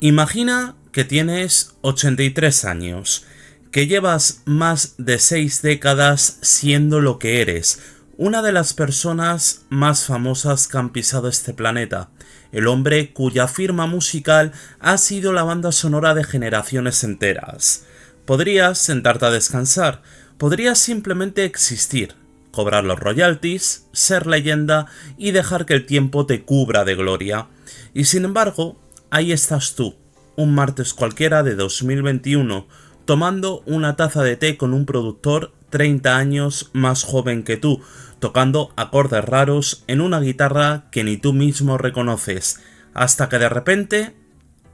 Imagina que tienes 83 años, que llevas más de 6 décadas siendo lo que eres, una de las personas más famosas que han pisado este planeta, el hombre cuya firma musical ha sido la banda sonora de generaciones enteras. Podrías sentarte a descansar, podrías simplemente existir, cobrar los royalties, ser leyenda y dejar que el tiempo te cubra de gloria. Y sin embargo, ahí estás tú, un martes cualquiera de 2021, tomando una taza de té con un productor 30 años más joven que tú, tocando acordes raros en una guitarra que ni tú mismo reconoces, hasta que de repente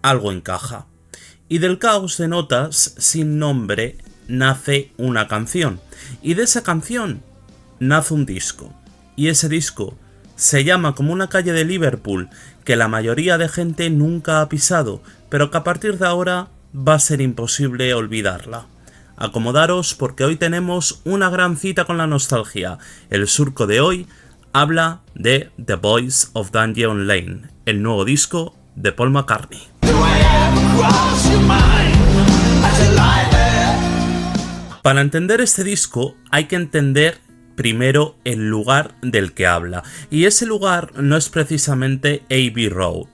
algo encaja. Y del caos de notas sin nombre nace una canción, y de esa canción nace un disco, y ese disco se llama como una calle de Liverpool que la mayoría de gente nunca ha pisado, pero que a partir de ahora va a ser imposible olvidarla. Acomodaros porque hoy tenemos una gran cita con la nostalgia. El surco de hoy habla de The Boys of Dungeon Lane, el nuevo disco de Paul McCartney. Para entender este disco hay que entender primero el lugar del que habla, y ese lugar no es precisamente Abbey Road,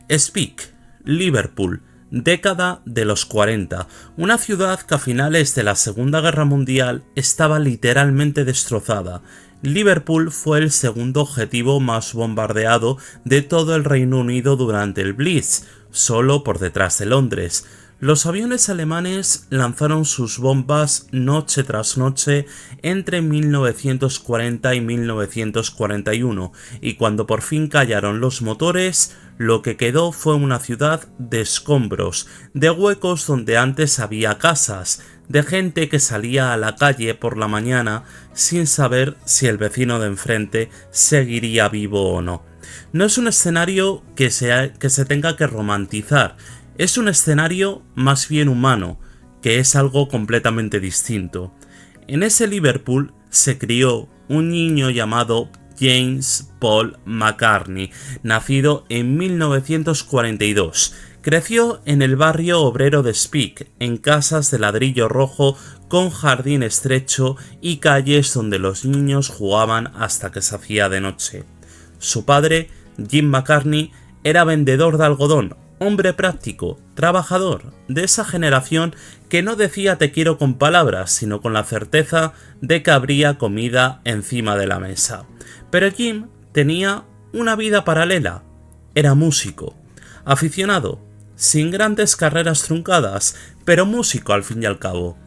es Peak, Liverpool, década de los 40, una ciudad que a finales de la Segunda Guerra Mundial estaba literalmente destrozada. Liverpool fue el segundo objetivo más bombardeado de todo el Reino Unido durante el Blitz, solo por detrás de Londres. Los aviones alemanes lanzaron sus bombas noche tras noche entre 1940 y 1941, y cuando por fin callaron los motores, lo que quedó fue una ciudad de escombros, de huecos donde antes había casas, de gente que salía a la calle por la mañana sin saber si el vecino de enfrente seguiría vivo o no. No es un escenario que se tenga que romantizar. Es un escenario más bien humano, que es algo completamente distinto. En ese Liverpool se crió un niño llamado James Paul McCartney, nacido en 1942. Creció en el barrio obrero de Speke, en casas de ladrillo rojo con jardín estrecho y calles donde los niños jugaban hasta que se hacía de noche. Su padre, Jim McCartney, era vendedor de algodón, hombre práctico, trabajador, de esa generación que no decía te quiero con palabras, sino con la certeza de que habría comida encima de la mesa. Pero Jim tenía una vida paralela. Era músico, aficionado, sin grandes carreras truncadas, pero músico al fin y al cabo.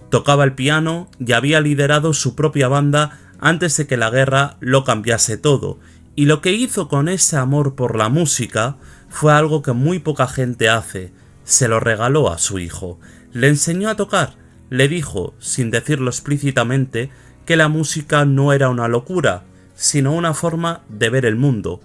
Tocaba el piano y había liderado su propia banda antes de que la guerra lo cambiase todo, y lo que hizo con ese amor por la música fue algo que muy poca gente hace. Se lo regaló a su hijo. Le enseñó a tocar. Le dijo, sin decirlo explícitamente, que la música no era una locura, sino una forma de ver el mundo.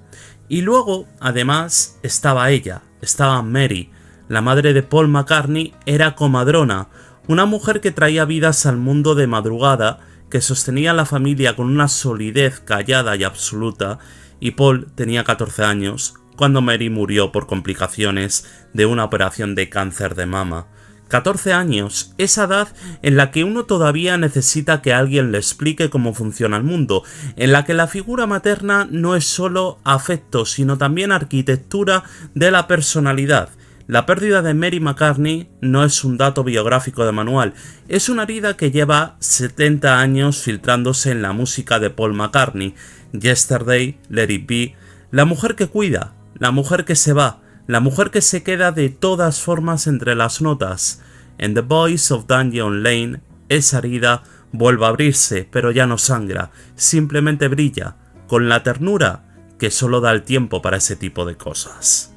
Y luego, además, estaba ella, estaba Mary. La madre de Paul McCartney era comadrona, una mujer que traía vidas al mundo de madrugada, que sostenía a la familia con una solidez callada y absoluta, y Paul tenía 14 años, cuando Mary murió por complicaciones de una operación de cáncer de mama. 14 años, esa edad en la que uno todavía necesita que alguien le explique cómo funciona el mundo, en la que la figura materna no es solo afecto, sino también arquitectura de la personalidad. La pérdida de Mary McCartney no es un dato biográfico de manual, es una herida que lleva 70 años filtrándose en la música de Paul McCartney. Yesterday, Let It Be, la mujer que cuida, la mujer que se va, la mujer que se queda de todas formas entre las notas. En The Boys of Dungeon Lane, esa herida vuelve a abrirse, pero ya no sangra, simplemente brilla, con la ternura que solo da el tiempo para ese tipo de cosas.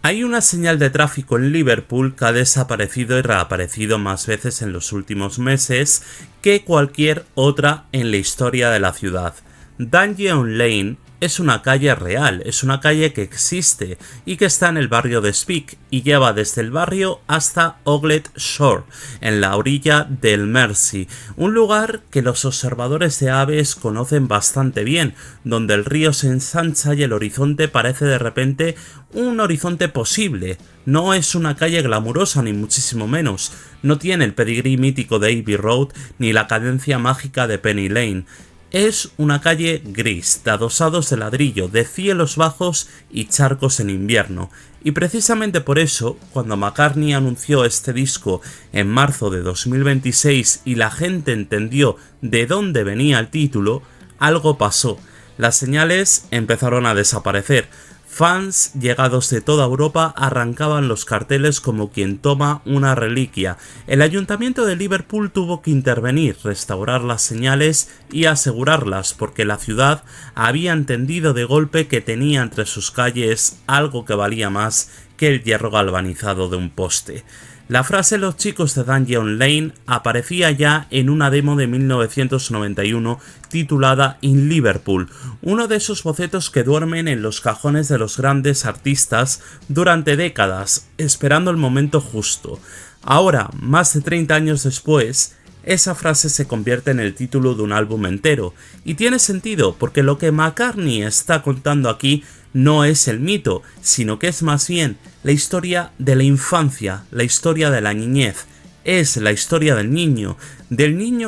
Hay una señal de tráfico en Liverpool que ha desaparecido y reaparecido más veces en los últimos meses que cualquier otra en la historia de la ciudad. Dungeon Lane es una calle real, es una calle que existe y que está en el barrio de Speke y lleva desde el barrio hasta Oglet Shore, en la orilla del Mersey, un lugar que los observadores de aves conocen bastante bien, donde el río se ensancha y el horizonte parece de repente un horizonte posible. No es una calle glamurosa ni muchísimo menos, no tiene el pedigrí mítico de Abbey Road ni la cadencia mágica de Penny Lane. Es una calle gris, de adosados de ladrillo, de cielos bajos y charcos en invierno, y precisamente por eso, cuando McCartney anunció este disco en marzo de 2026 y la gente entendió de dónde venía el título, algo pasó. Las señales empezaron a desaparecer. Fans llegados de toda Europa arrancaban los carteles como quien toma una reliquia. El ayuntamiento de Liverpool tuvo que intervenir, restaurar las señales y asegurarlas, porque la ciudad había entendido de golpe que tenía entre sus calles algo que valía más que el hierro galvanizado de un poste. La frase "los chicos de Dungeon Lane" aparecía ya en una demo de 1991 titulada In Liverpool, uno de esos bocetos que duermen en los cajones de los grandes artistas durante décadas, esperando el momento justo. Ahora, más de 30 años después, esa frase se convierte en el título de un álbum entero, y tiene sentido porque lo que McCartney está contando aquí no es el mito, sino que es más bien la historia de la infancia, la historia de la niñez. Es la historia del niño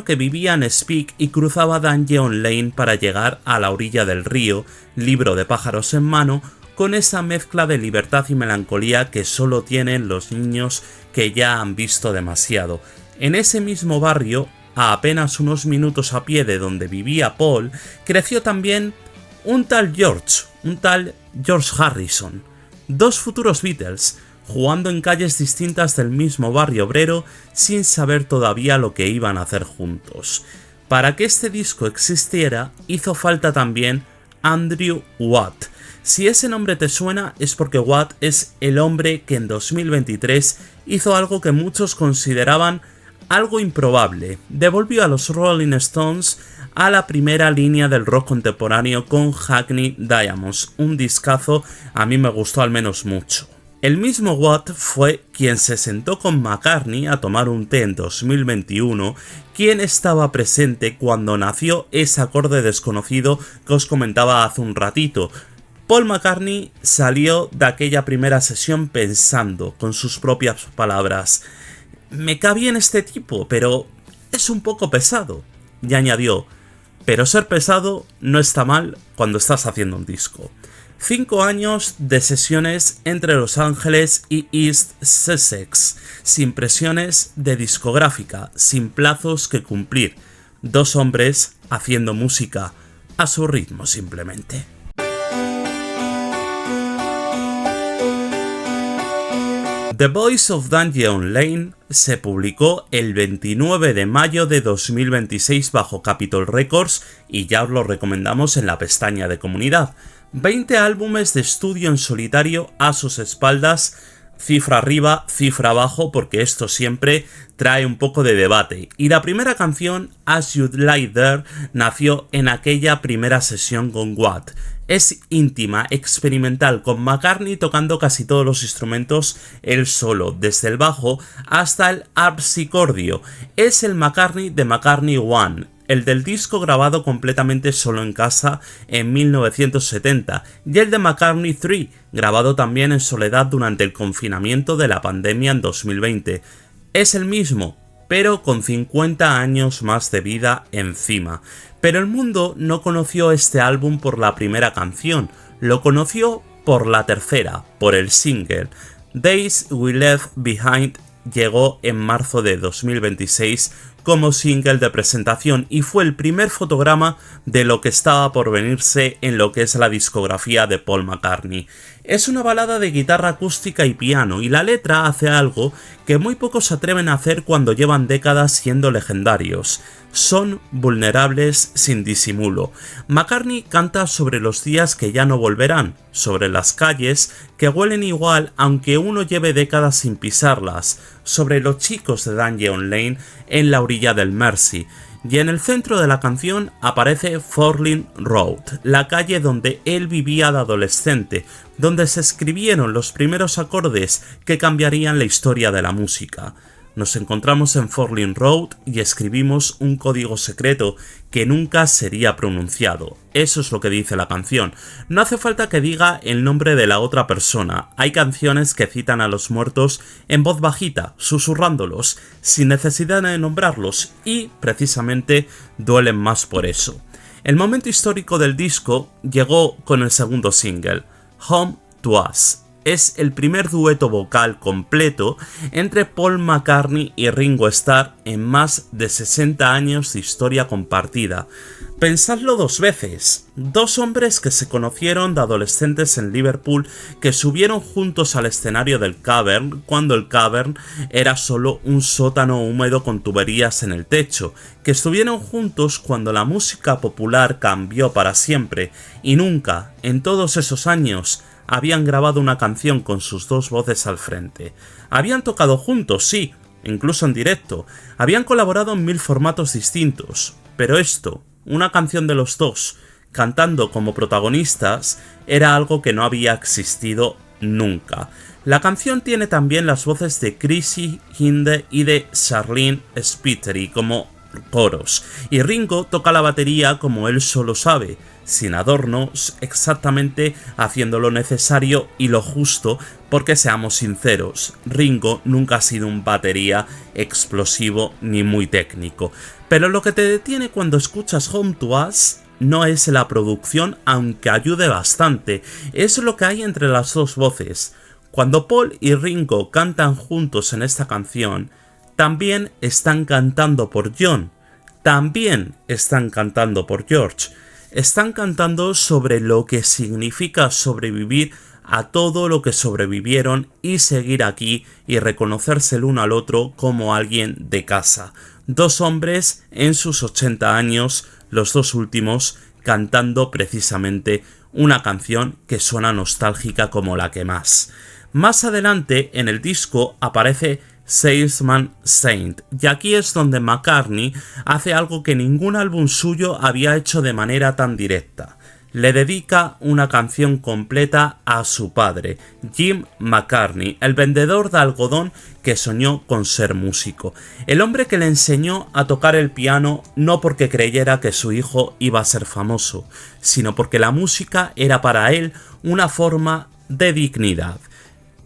que vivía en Speke y cruzaba Dungeon Lane para llegar a la orilla del río, libro de pájaros en mano, con esa mezcla de libertad y melancolía que solo tienen los niños que ya han visto demasiado. En ese mismo barrio, a apenas unos minutos a pie de donde vivía Paul, creció también un tal George Harrison, dos futuros Beatles, jugando en calles distintas del mismo barrio obrero sin saber todavía lo que iban a hacer juntos. Para que este disco existiera, hizo falta también Andrew Watt. Si ese nombre te suena es porque Watt es el hombre que en 2023 hizo algo que muchos consideraban algo improbable. Devolvió a los Rolling Stones a la primera línea del rock contemporáneo con Hackney Diamonds, un discazo, a mí me gustó al menos mucho. El mismo Watt fue quien se sentó con McCartney a tomar un té en 2021, quien estaba presente cuando nació ese acorde desconocido que os comentaba hace un ratito. Paul McCartney salió de aquella primera sesión pensando, con sus propias palabras: "Me cae bien este tipo, pero es un poco pesado". Y añadió: "Pero ser pesado no está mal cuando estás haciendo un disco". 5 años de sesiones entre Los Ángeles y East Sussex, sin presiones de discográfica, sin plazos que cumplir. 2 hombres haciendo música a su ritmo simplemente. The Boys of Dungeon Lane se publicó el 29 de mayo de 2026 bajo Capitol Records y ya os lo recomendamos en la pestaña de comunidad. 20 álbumes de estudio en solitario a sus espaldas, cifra arriba, cifra abajo, porque esto siempre trae un poco de debate. Y la primera canción, As You Lie There, nació en aquella primera sesión con Watt. Es íntima, experimental, con McCartney tocando casi todos los instrumentos él solo, desde el bajo hasta el harpsicordio. Es el McCartney de McCartney 1, el del disco grabado completamente solo en casa en 1970, y el de McCartney 3, grabado también en soledad durante el confinamiento de la pandemia en 2020. Es el mismo, pero con 50 años más de vida encima. Pero el mundo no conoció este álbum por la primera canción, lo conoció por la tercera, por el single. Days We Left Behind llegó en marzo de 2026 como single de presentación y fue el primer fotograma de lo que estaba por venirse en lo que es la discografía de Paul McCartney. Es una balada de guitarra acústica y piano, y la letra hace algo que muy pocos se atreven a hacer cuando llevan décadas siendo legendarios. Son vulnerables sin disimulo. McCartney canta sobre los días que ya no volverán, sobre las calles que huelen igual aunque uno lleve décadas sin pisarlas, sobre los chicos de Dungeon Lane en la orilla del Mersey. y en el centro de la canción aparece Forlin Road, la calle donde él vivía de adolescente, donde se escribieron los primeros acordes que cambiarían la historia de la música. Nos encontramos en Forlin Road y escribimos un código secreto que nunca sería pronunciado. Eso es lo que dice la canción. No hace falta que diga el nombre de la otra persona. Hay canciones que citan a los muertos en voz bajita, susurrándolos, sin necesidad de nombrarlos, y precisamente duelen más por eso. El momento histórico del disco llegó con el segundo single, Home to Us. Es el primer dueto vocal completo entre Paul McCartney y Ringo Starr en más de 60 años de historia compartida. Pensadlo dos veces. Dos hombres que se conocieron de adolescentes en Liverpool, que subieron juntos al escenario del Cavern cuando el Cavern era solo un sótano húmedo con tuberías en el techo, que estuvieron juntos cuando la música popular cambió para siempre y nunca, en todos esos años, habían grabado una canción con sus dos voces al frente. Habían tocado juntos, sí, incluso en directo. Habían colaborado en 1000 formatos distintos. Pero esto, una canción de los dos, cantando como protagonistas, era algo que no había existido nunca. La canción tiene también las voces de Chrissy Hinde y de Charlene Spiteri como coros, y Ringo toca la batería como él solo sabe, sin adornos, exactamente haciendo lo necesario y lo justo, porque seamos sinceros, Ringo nunca ha sido un batería explosivo ni muy técnico. Pero lo que te detiene cuando escuchas Home to Us no es la producción, aunque ayude bastante, es lo que hay entre las dos voces. Cuando Paul y Ringo cantan juntos en esta canción, también están cantando por John, también están cantando por George. Están cantando sobre lo que significa sobrevivir a todo lo que sobrevivieron y seguir aquí y reconocerse el uno al otro como alguien de casa. Dos hombres en sus 80 años, los dos últimos, cantando precisamente una canción que suena nostálgica como la que más. Más adelante en el disco aparece Salesman Saint, y aquí es donde McCartney hace algo que ningún álbum suyo había hecho de manera tan directa. Le dedica una canción completa a su padre, Jim McCartney, el vendedor de algodón que soñó con ser músico. El hombre que le enseñó a tocar el piano no porque creyera que su hijo iba a ser famoso, sino porque la música era para él una forma de dignidad.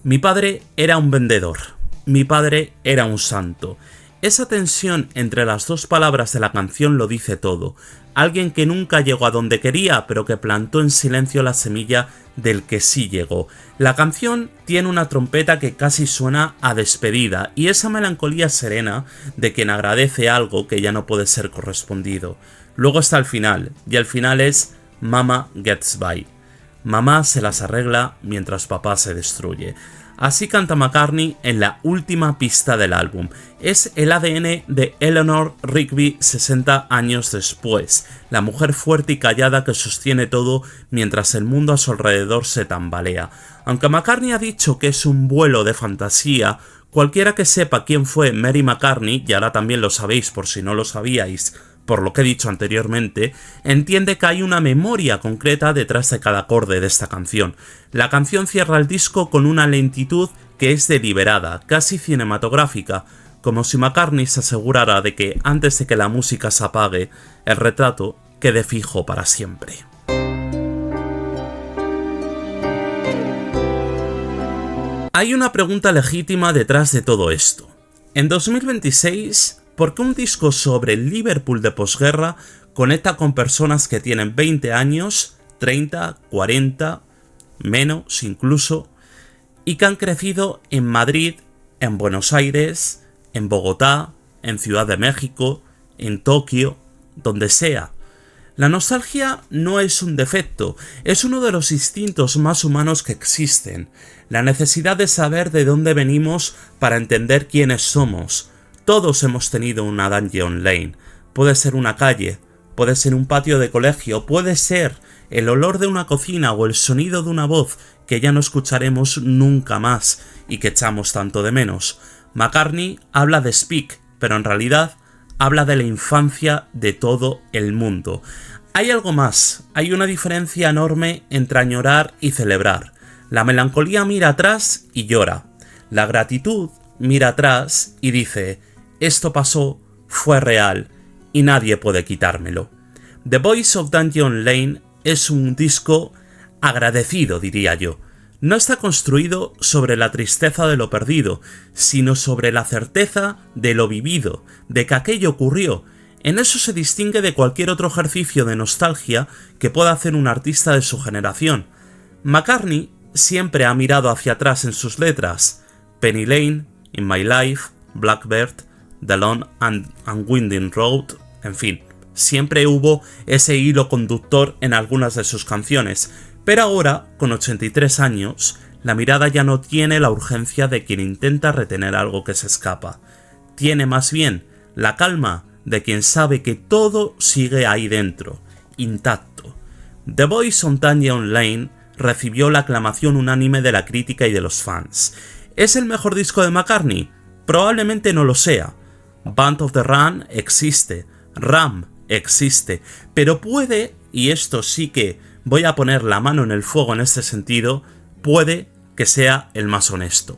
Mi padre era un vendedor. Mi padre era un santo. Esa tensión entre las dos palabras de la canción lo dice todo. Alguien que nunca llegó a donde quería, pero que plantó en silencio la semilla del que sí llegó. La canción tiene una trompeta que casi suena a despedida, y esa melancolía serena de quien agradece algo que ya no puede ser correspondido. Luego está el final, y el final es Mama Gets By. Mamá se las arregla mientras papá se destruye. Así canta McCartney en la última pista del álbum. Es el ADN de Eleanor Rigby 60 años después, la mujer fuerte y callada que sostiene todo mientras el mundo a su alrededor se tambalea. Aunque McCartney ha dicho que es un vuelo de fantasía, cualquiera que sepa quién fue Mary McCartney, y ahora también lo sabéis por si no lo sabíais, por lo que he dicho anteriormente, entiende que hay una memoria concreta detrás de cada acorde de esta canción. La canción cierra el disco con una lentitud que es deliberada, casi cinematográfica, como si McCartney se asegurara de que antes de que la música se apague, el retrato quede fijo para siempre. Hay una pregunta legítima detrás de todo esto. En 2026, ¿por qué un disco sobre el Liverpool de posguerra conecta con personas que tienen 20 años, 30, 40, menos incluso, y que han crecido en Madrid, en Buenos Aires, en Bogotá, en Ciudad de México, en Tokio, donde sea? La nostalgia no es un defecto, es uno de los instintos más humanos que existen. La necesidad de saber de dónde venimos para entender quiénes somos. Todos hemos tenido una Dungeon Lane. Puede ser una calle, puede ser un patio de colegio, puede ser el olor de una cocina o el sonido de una voz que ya no escucharemos nunca más y que echamos tanto de menos. McCartney habla de Speak, pero en realidad habla de la infancia de todo el mundo. Hay algo más, hay una diferencia enorme entre añorar y celebrar. La melancolía mira atrás y llora. La gratitud mira atrás y dice, esto pasó, fue real y nadie puede quitármelo. The Voice of Dungeon Lane es un disco agradecido, diría yo. No está construido sobre la tristeza de lo perdido, sino sobre la certeza de lo vivido, de que aquello ocurrió. En eso se distingue de cualquier otro ejercicio de nostalgia que pueda hacer un artista de su generación. McCartney siempre ha mirado hacia atrás en sus letras. Penny Lane, In My Life, Blackbird, The Long and Winding Road, en fin, siempre hubo ese hilo conductor en algunas de sus canciones, pero ahora, con 83 años, la mirada ya no tiene la urgencia de quien intenta retener algo que se escapa. Tiene más bien la calma de quien sabe que todo sigue ahí dentro, intacto. The Voice of Dungeon Lane recibió la aclamación unánime de la crítica y de los fans. ¿Es el mejor disco de McCartney? Probablemente no lo sea. Band of the Run existe, Ram existe, pero puede, y esto sí que voy a poner la mano en el fuego en este sentido, puede que sea el más honesto.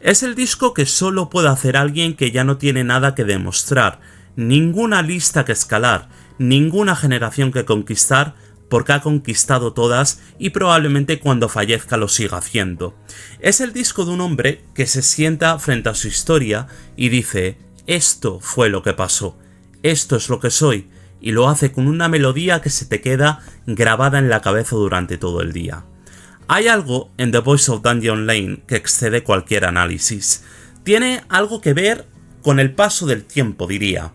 Es el disco que solo puede hacer alguien que ya no tiene nada que demostrar, ninguna lista que escalar, ninguna generación que conquistar, porque ha conquistado todas y probablemente cuando fallezca lo siga haciendo. Es el disco de un hombre que se sienta frente a su historia y dice, esto fue lo que pasó, esto es lo que soy, y lo hace con una melodía que se te queda grabada en la cabeza durante todo el día. Hay algo en The Voice of Dungeon Lane que excede cualquier análisis. Tiene algo que ver con el paso del tiempo, diría.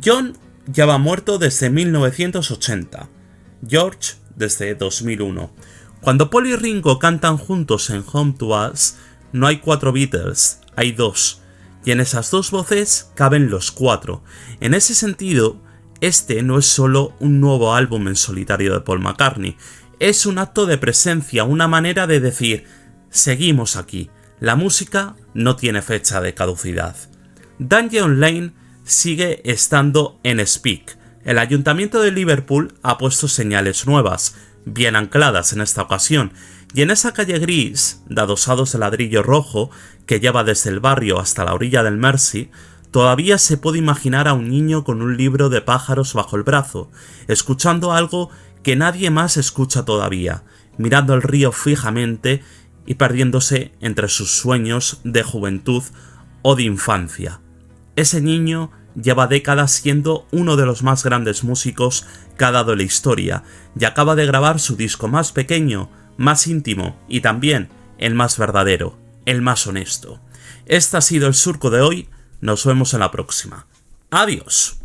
John ya va muerto desde 1980. George desde 2001. Cuando Paul y Ringo cantan juntos en Home to Us, no hay 4 Beatles, hay 2. Y en esas 2 voces caben los 4. En ese sentido, este no es solo un nuevo álbum en solitario de Paul McCartney, es un acto de presencia, una manera de decir, seguimos aquí, la música no tiene fecha de caducidad. Dungeon Lane sigue estando en Speak. El Ayuntamiento de Liverpool ha puesto señales nuevas, bien ancladas en esta ocasión, y en esa calle gris, de adosados de ladrillo rojo, que lleva desde el barrio hasta la orilla del Mersey, todavía se puede imaginar a un niño con un libro de pájaros bajo el brazo, escuchando algo que nadie más escucha todavía, mirando el río fijamente y perdiéndose entre sus sueños de juventud o de infancia. Ese niño lleva décadas siendo uno de los más grandes músicos que ha dado la historia y acaba de grabar su disco más pequeño, más íntimo y también el más verdadero, el más honesto. Este ha sido el surco de hoy, nos vemos en la próxima. ¡Adiós!